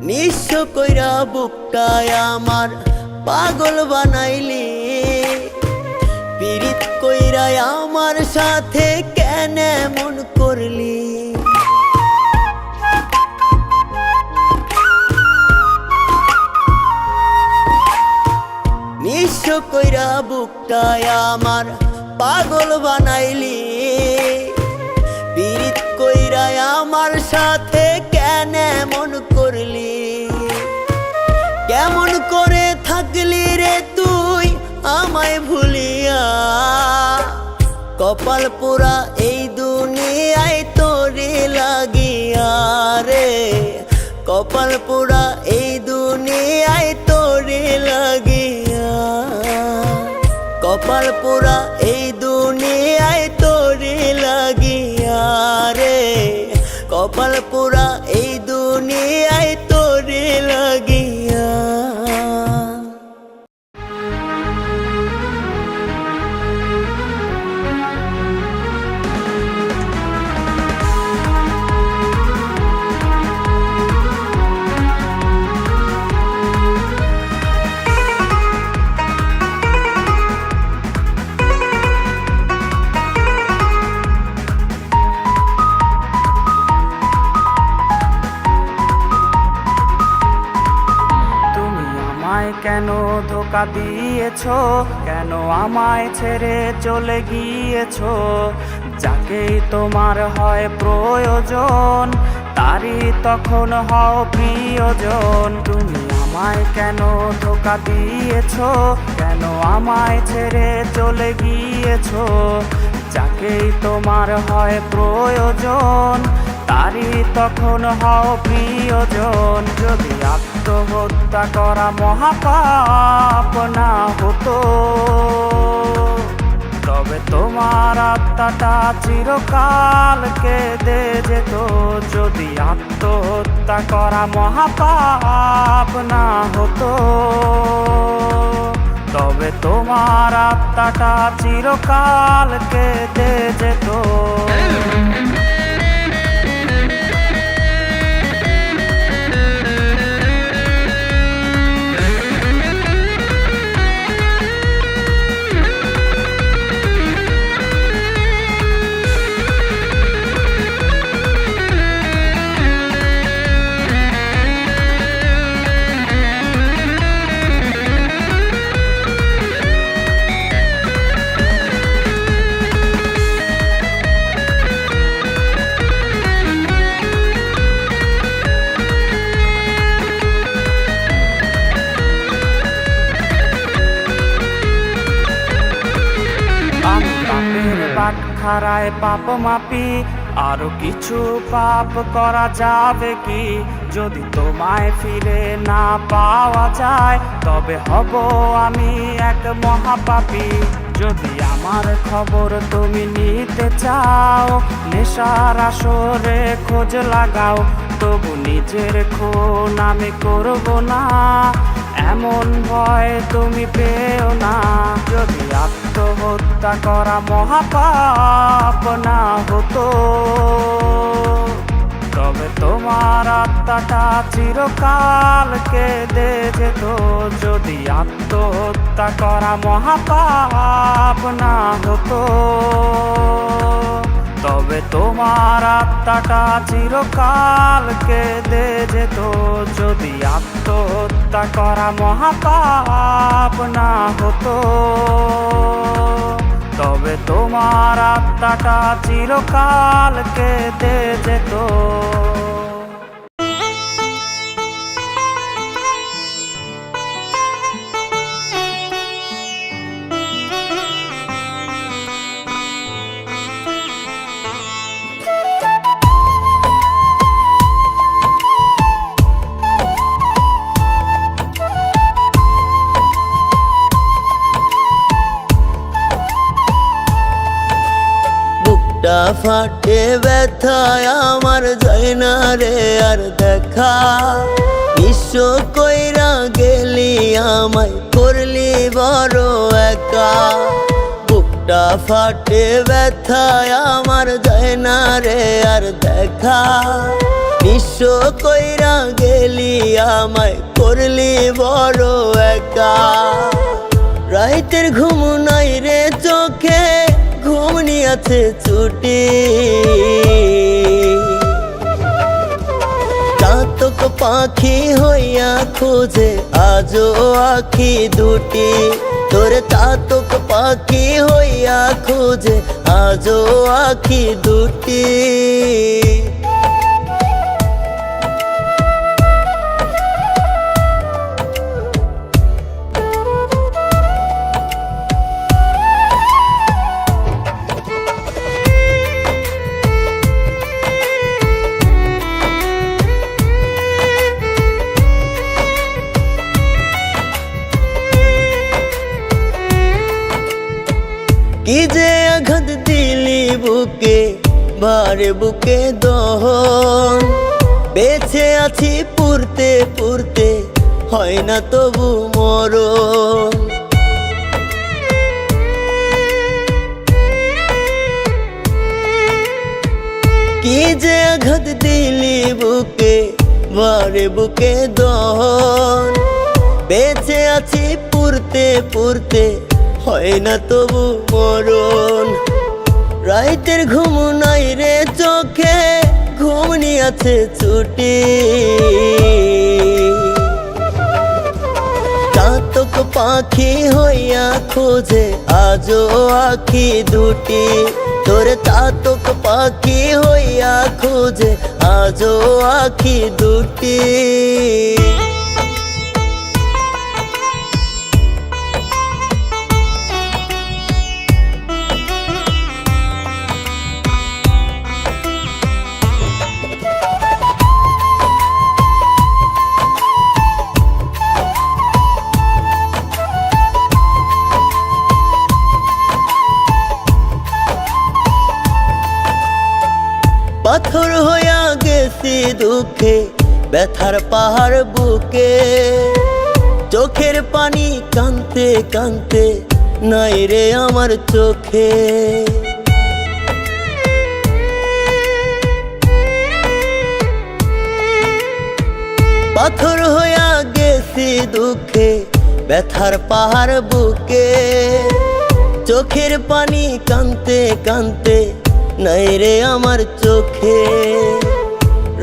নিঃস্ব কইরা বুকটায় আমার পাগল বানাইলি, পীড়িত কইরা আমার সাথে কেন এমন করলি? কইরা বুকটায় আমার পাগল বানাইলি, পীড়িত কইরা আমার সাথে কেন এমন করলি? কেমন করে থাকলি রে তুই আমায় ভুলিয়া? কপাল পোড়া এই দুনিয়ায় তোরে লাগিয়া রে, কপাল পোড়া এই দুনিয়ায় তোরে লাগিয়া, কপাল পোড়া এই দুনিয়ায় তোরে লাগিয়া রে, কপাল পোড়া এই দুনিয়ায় তোরে লাগিয়া। কেন ধোকা দিয়েছো, কেন আমায় ছেড়ে চলে গিয়েছো? যাকেই তোমার হয় প্রয়োজন তারই তখন হও প্রিয়জন। তুমি আমায় কেন ধোকা দিয়েছো, কেন আমায় ছেড়ে চলে গিয়েছো? যাকেই তোমার হয় প্রয়োজন তারই তখন হও প্রিয়জন। যদি আত্মহত্যা করা মহাপাপ না হতো, তবে তোমার আত্মাটা চিরকাল কেঁদে যেত। যদি আত্মহত্যা করা মহাপাপ না হতো, তবে তোমার আত্মাটা চিরকাল কেঁদে যেত। খারায় পাপ মাপি, আরো কিছু পাপ করা যাবে কি? যদি তোমায় ফিরে না পাওয়া যায়, তবে হব আমি এক মহাপাপী। যদি আমার খবর তুমি নিতে চাও, নেশার আসরে খোঁজ লাগাও, তবু নিজের খুন আমি করব না, এমন ভয় তুমি পেও না। যদি আত্মহত্যা করা মহাপাপ না হতো, তবে তোমার আত্মাটা চিরকাল কেঁদে যেত। যদি আত্মহত্যা করা মহাপাপ না হতো, তবে তোমার আত্মাটা চিরকাল কেঁদে যেত। যদি আত্মহত্যা করা মহাপাপ না হতো, তবে তোমার আত্মাটা চিরকাল কেঁদে যেত। ফাটে ব্যথায় আমার যায় না রে আর দেখা, বিশ্ব কইরা গেলি আমায় করলি বড় একা। বুকটা ফাটে ব্যথায় আমার যায় না রে আর দেখা, বিশ্ব কইরা গেলি আমায় করলি বড় একা। রাইতের ঘুম নাই রে চোখে, ঘুম নিয়াছে ছুটি, চাতক পাখি হইয়া খোঁজে আজও আখি দুটি। তোরে চাতক পাখি হইয়া খোঁজে আজও আখি দুটি। কি যে আঘাত দিলি বুকে ভারে বুকে দহন, বেঁচে আছি পুরতে পুরতে হয় না তবু মরণ। কি যে আঘাত দিলি বুকে ভারে বুকে দহন, বেঁচে আছি পুরতে পুরতে হয় না তবু মরণ। রাইতের ঘুম নাই রে চোখে, ঘুম নিয়াছে ছুটি। চাতক পাখি হইয়া খোঁজে আজও আখি দুটি। তোরে চাতক পাখি হইয়া খোঁজে আজও আখি দুটি। পাথর হইয়া গেছি দুঃখে ব্যথার পাহাড় বুকে, চোখের পানি কানতে কানতে নাই রে আমার চোখে। পাথর হইয়া গেছি দুঃখে ব্যথার পাহাড় বুকে, চোখের পানি কানতে কানতে নাই রে আমার চোখে।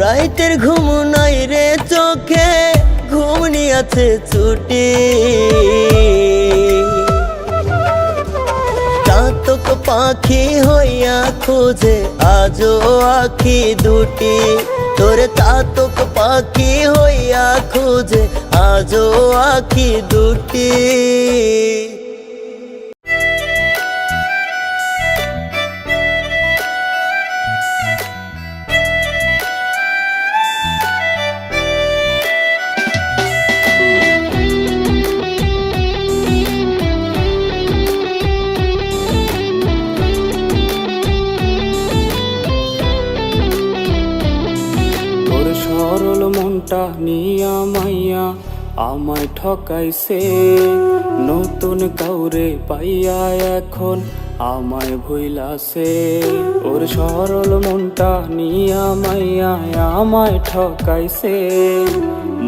রাইতের ঘুম নাই রে চোখে, ঘুম নিয়াছে ছুটি। চাতক পাখি হইয়া খোঁজে আজও আখি দুটি। তোরে চাতক পাখি হইয়া খোঁজে আজও আখি দুটি। সরল মনটা নিয়া মাইয়া আমায় ঠকাইছে, নতুন কাউরে পাইয়া এখন আমায় ভুইলাছে। ওর সরল মনটা নিয়া মাইয়া আমায় ঠকাইছে,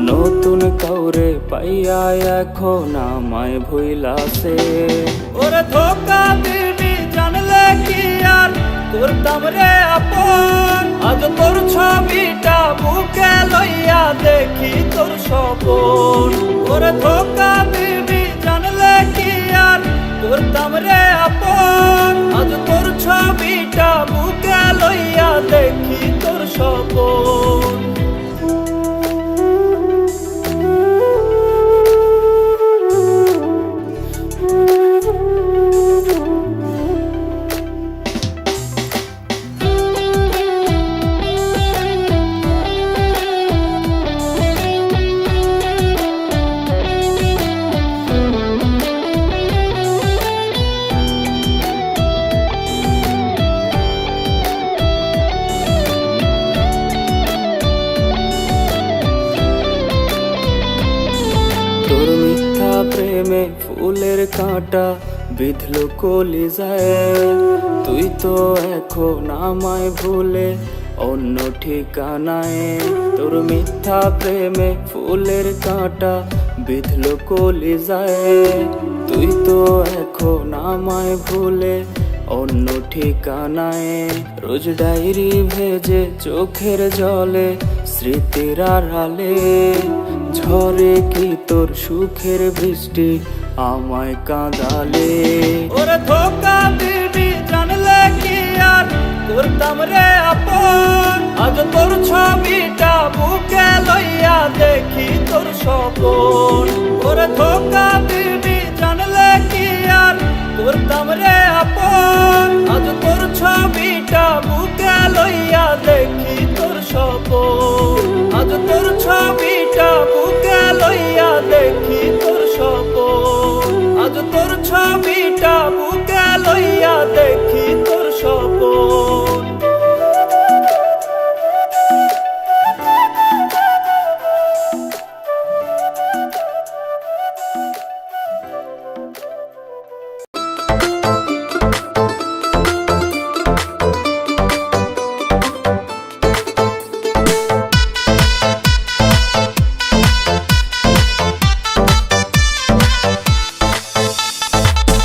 নতুন কাউরে পাইয়া এখন আমায় ভুইলাছে। ওরে ধোকা দিবি জানলে কি আর করতাম রে আপন, আজ তোর ছবিটা বুকে লইয়া দেখি তোর স্বপন। ওরে ধোকা দিবি জানলে কি আর করতাম রে আপন, আজ তোর ছবিটা বুকে লইয়া দেখি তোর স্বপন। তোর মিথ্যা প্রেমে ফুলের কাঁটা বিঁধল কলিজায়, তুই তো এখন আমায় ভুলে অন্য ঠিকানায়। তোর মিথ্যা প্রেমে ফুলের কাঁটা বিঁধল কলিজায়, তুই তো এখন আমায় ভুলে অন্য ঠিকানায়। রোজ ডায়েরি ভেজে চোখের জলে স্মৃতির আড়ালে ঝরে কি তোর সুখের বৃষ্টি আমায় কাঁদালে। ওরে ধোকা দিবি জানলে কি আর করতাম রে আপন, আজ তোর ছবিটা বুকে লইয়া দেখি তোর স্বপন। ওরে ধোকা দিবি জানলে কি আর করতাম রে আপন, আজ তোর ছবিটা বুকে লইয়া দেখি তোর স্বপন। আজ তোর ছবিটা বুকে লইয়া দেখি তোর স্বপন। আজ তোর ছবিটা বুকে লইয়া দেখি তোর স্বপন।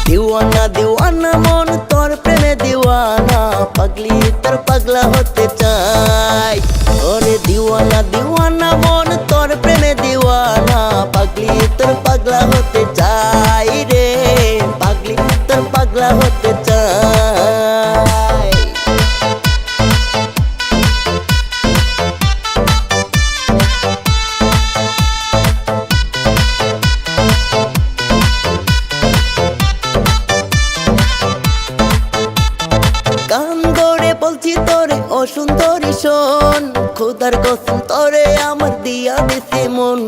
দিওয়ানা দিওয়ানা মন তোর প্রেমে দিওয়ানা, পাগলি তোর পাগলা হতে চাই। ওরে দিওয়ানা দিওয়ানা মন তোর প্রেমে দিওয়ানা, পাগলি তোর পাগলা হতে চাই রে, পাগলি তোর পাগলা হতে চাই। গান ধরে বলছি তোরে ও সুন্দরী শোন, খোদার কসম তোরে আমার দিয়া দিছে মন।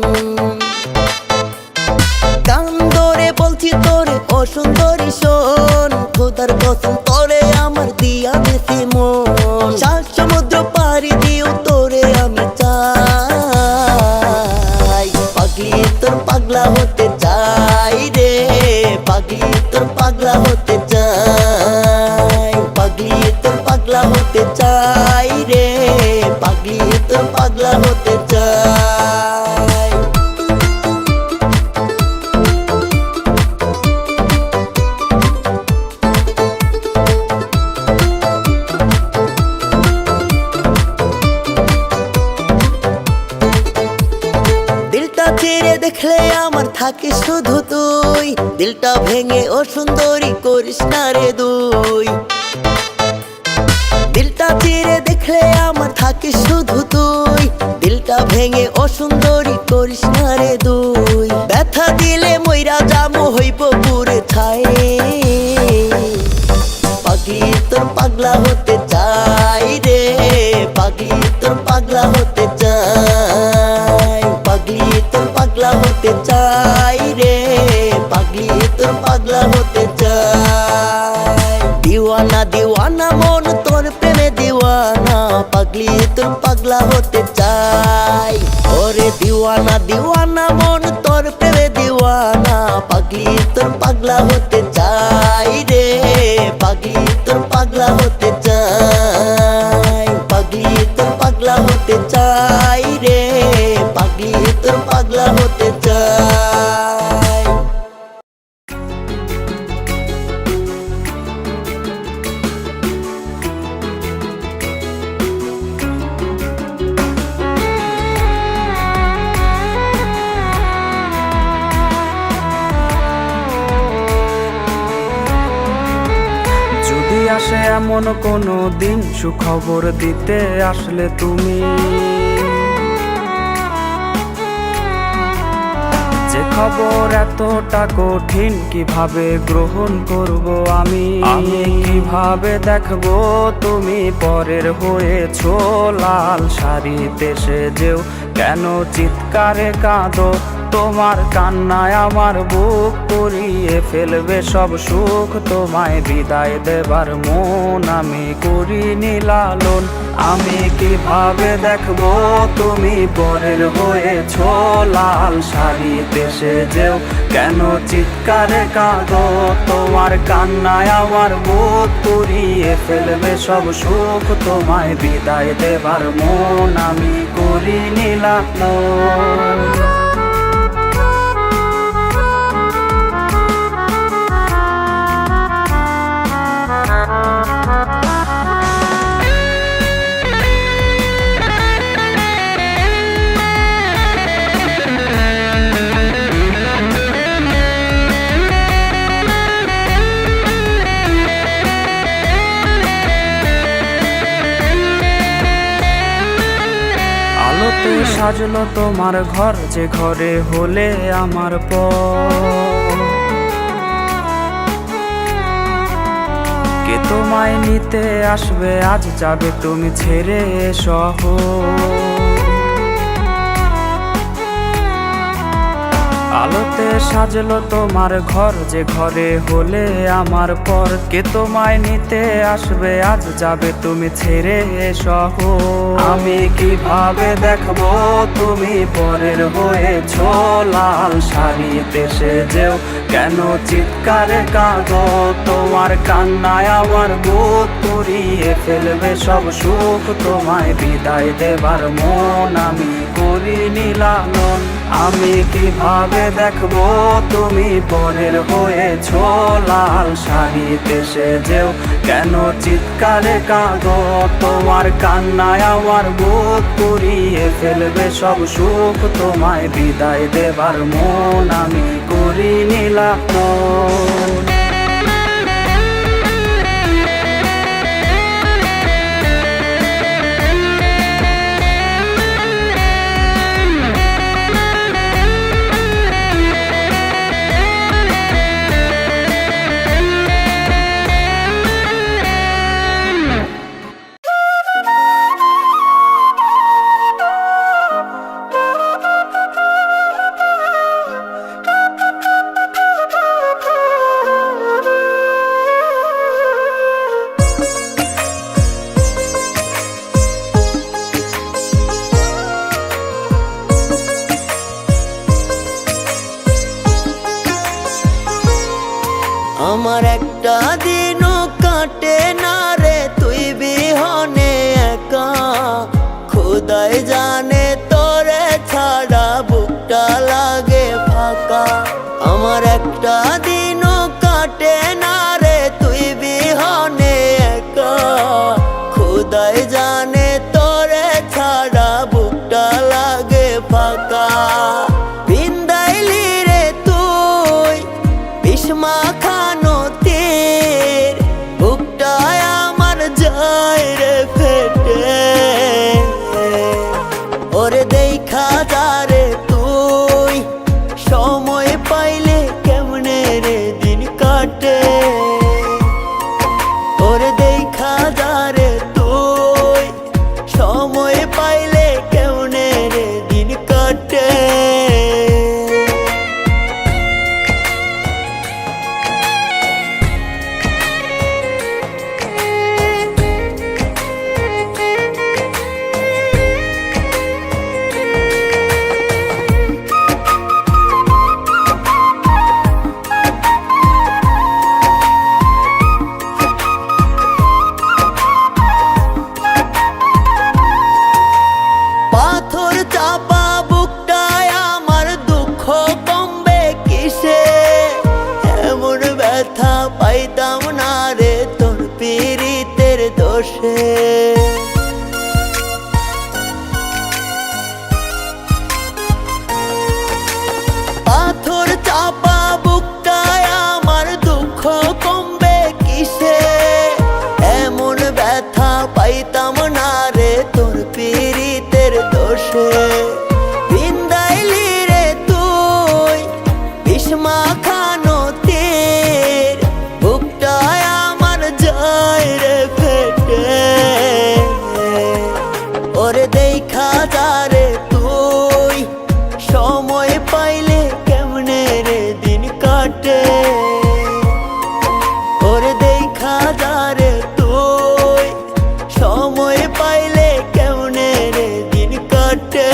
গান ধরে বলছি তোরে ও সুন্দরী শোন, খোদার কসম তোরে আমার দিয়া দিছে মন। সাত সমুদ্র পাড়ি দিও তোরে আমি চাই, পাগলি তোর পাগলা হতে চাই রে, পাগলি তোর পাগলা হতে চাই, পাগলি তোর পাগলা হতে চাই রে, পাগলি তোর পাগলা হতে চাই। দিলটা ছেড়ে দেখলে আমার থাকে শুধু তুই, দিলটা ভেঙে ও সুন্দরী করিস না রে দুই। দিলটা ছেড়ে দেখলে আমার থাকে শুধু তুই, দিলটা ভেঙে ও সুন্দরী করিস না রে দুই। ব্যথা দিলে মইরা জামু হইব পুরে ছাই, পাগলি তোর পাগলা হতে চাই রে, পাগলি তোর পাগলা হতে চাই, পাগলি তোর পাগলা হতে চাই রে, পাগলি তোর পাগলা হতে চাই। দিওয়ানা দিওয়ানা মন তোর প্রেমে দিওয়ানা, পাগলি তোর পাগলা হতে চাই। ওরে দিওয়ানা দিওয়ানা মন তোর প্রেমে দিওয়ানা, পাগলি তোর পাগলা হতে চাই রে, পাগলি তোর পাগলা হতে চাই, পাগলি তোর পাগলা হতে চাই রে, পাগলি তোর পাগলা হতে চাই। যদি আসে এমন কোনো দিন সুখবর দিতে আসলে তুমি, যে খবর এতটা কঠিন কিভাবে গ্রহণ করব আমি, আমি কিভাবে দেখবো তুমি পরের হয়েছো লাল শাড়িতে সেজেও কেন চিৎকারে কাঁদো, তোমার কান্নায় আমার বুক পুড়িয়ে ফেলবে সব সুখ, তোমায় বিদায় দেবার মন আমি করিনি লালন। আমি কিভাবে দেখবো তুমি পরের হয়েছো লাল শাড়িতে সেজেও কেন চিৎকারে কাঁদো, তোমার কান্নায় আমার বুক পুড়িয়ে ফেলবে সব সুখ, তোমায় বিদায় দেবার মন আমি করিনি লালন। সাজলো তোমার ঘর, যে ঘরে হলে আমার পর। কে তোমায় নিতে আসবে, আজ যাবে তুমি ছেড়ে শহর। আলোতে সাজলো তোমার ঘর, যে ঘরে হলে আমার পর। কে তোমায় নিতে আসবে, আজ যাবে তুমি ছেড়ে শহর। আমি কিভাবে দেখবো তুমি পরের হয়েছো, লাল শাড়িতে সেজেও কেন চিৎকারে কাঁদো। তোমার কান্নায় আমার বুক পুড়িয়ে ফেলবে সব সুখ। তোমায় বিদায় দেবার মন আমি করিনি লালন। আমি কিভাবে দেখবো তুমি পরের হয়েছো, লাল শাড়িতে সেজেও কেন চিৎকারে কাঁদো। তোমার কান্নায় আমার বুক পুড়িয়ে ফেলবে সব সুখ। তোমায় বিদায় দেবার মন আমি করিনি লালন। আমার একটা দিনও কাটে না রে তুই বিহনে একা। খোদাই জানে তোরে ছাড়া বুকটা লাগে ফাঁকা। আমার একটা দিনও কাটে না রে তুই বিহনে একা। খোদাই জানে তোরে ছাড়া বুকটা লাগে ফাঁকা। বিন্দাইলি রে তুই বিস্মা খানো তীর, বুকটায় আমার যায় রে ফেটে। ওরে দেখা যা রে তুই, সময় পাইলে কেমনে রে দিন কাটে। ওরে দেখা যা রে তুই, সময় পাইলে কেমনে রে দিন কাটে। পাথর চাপা বুকটায় আমার দুঃখ কমবে কিসে। এমন ব্যথা পাইতাম না রে তোর পীড়িতের দোষে। পাথর চাপা বুকটায় আমার দুঃখ কমবে কিসে। এমন ব্যথা পাইতাম না রে তোর পীড়িতের দোষে। বিন্দাইলি রে তুই বিস্মা খানো তীর, বুকটায় আমার যায় রে ফেটে। ওরে দেখা যা রে তুই, সময় পাইলে কেমনে রে দিন কাটে। ওরে দেখা যা রে তুই, সময় পাইলে কেমনে রে দিন কাটে।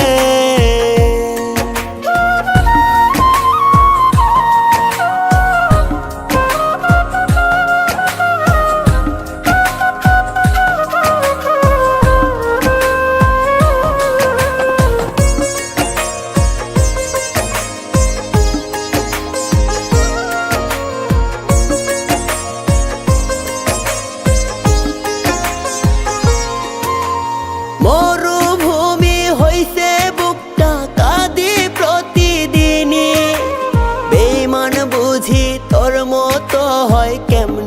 মরুভূমি হইছে বুকটা কাঁদি প্রতিদিনই। বেঈমান বুঝি তোর মতো হয় কেমনে